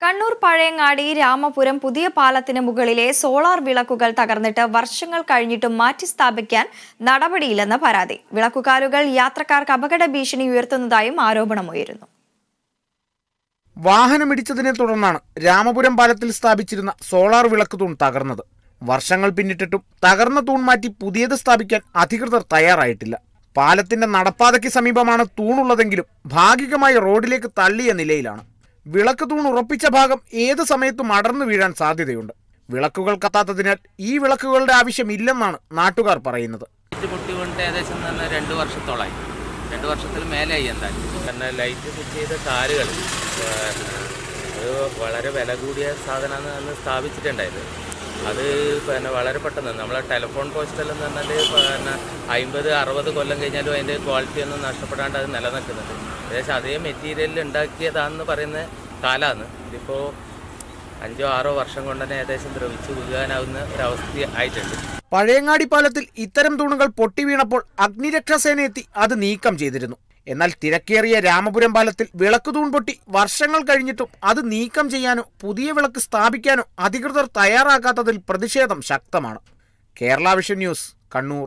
കണ്ണൂർ പഴയങ്ങാടി രാമപുരം പുതിയ പാലത്തിന് മുകളിലെ സോളാർ വിളക്കുകൾ തകർന്നിട്ട് വർഷങ്ങൾ കഴിഞ്ഞിട്ടും മാറ്റി സ്ഥാപിക്കാൻ നടപടിയില്ലെന്ന് പരാതി. വിളക്കുകാലുകൾ യാത്രക്കാർക്ക് അപകട ഭീഷണി ഉയർത്തുന്നതായും ആരോപണമുയരുന്നു. വാഹനമിടിച്ചതിനെ തുടർന്നാണ് രാമപുരം പാലത്തിൽ സ്ഥാപിച്ചിരുന്ന സോളാർ വിളക്ക് തൂൺ തകർന്നത്. വർഷങ്ങൾ പിന്നിട്ടിട്ടും തകർന്ന തൂൺ മാറ്റി പുതിയത് സ്ഥാപിക്കാൻ അധികൃതർ തയ്യാറായിട്ടില്ല. പാലത്തിന്റെ നടപ്പാതയ്ക്ക് സമീപമാണ് തൂണുള്ളതെങ്കിലും ഭാഗികമായി റോഡിലേക്ക് തള്ളിയ നിലയിലാണ്. വിളക്ക് തൂൺ ഉറപ്പിച്ച ഭാഗം ഏത് സമയത്തും അടർന്നു വീഴാൻ സാധ്യതയുണ്ട്. വിളക്കുകൾ കത്താത്തതിനാൽ ഈ വിളക്കുകളുടെ ആവശ്യമില്ലെന്നാണ് നാട്ടുകാർ പറയുന്നത്. ഏകദേശം 2 വർഷത്തോളമായി, 2 വർഷത്തിൽ മേലെയായി. എന്തായാലും ലൈറ്റ് സ്വിച്ച് ചെയ്ത കാലുകൾ അത് വളരെ വില കൂടിയ സാധനമാണ് അന്ന് സ്ഥാപിച്ചിട്ടുണ്ടായത്. അത് വളരെ പെട്ടെന്ന് നമ്മളെ ടെലിഫോൺ പോസ്റ്റെല്ലാം പറഞ്ഞാൽ 50-60 കൊല്ലം കഴിഞ്ഞാലും അതിൻ്റെ ക്വാളിറ്റി ഒന്നും നഷ്ടപ്പെടാണ്ട് അത് നിലനിൽക്കുന്നുണ്ട്. ഏകദേശം അതേ മെറ്റീരിയലിൽ ഉണ്ടാക്കിയതാണെന്ന് പറയുന്ന കാലമാണ്. ഇതിപ്പോൾ 5-6 വർഷം കൊണ്ട് തന്നെ ഏകദേശം ദ്രവിച്ചു വീഴാനാവുന്ന ഒരവസ്ഥ ആയിട്ടുണ്ട്. പഴയങ്ങാടി പാലത്തിൽ ഇത്തരം തൂണുകൾ പൊട്ടി വീണപ്പോൾ അഗ്നിരക്ഷാസേന എത്തി അത് നീക്കം ചെയ്തിരുന്നു. എന്നാൽ തിരക്കേറിയ രാമപുരം പാലത്തിൽ വിളക്ക് തൂൺ പൊട്ടി വർഷങ്ങൾ കഴിഞ്ഞിട്ടും അത് നീക്കം ചെയ്യാനോ പുതിയ വിളക്ക് സ്ഥാപിക്കാനോ അധികൃതർ തയ്യാറാക്കാത്തതിൽ പ്രതിഷേധം ശക്തമാണ്. Kerala vision news, Kannur.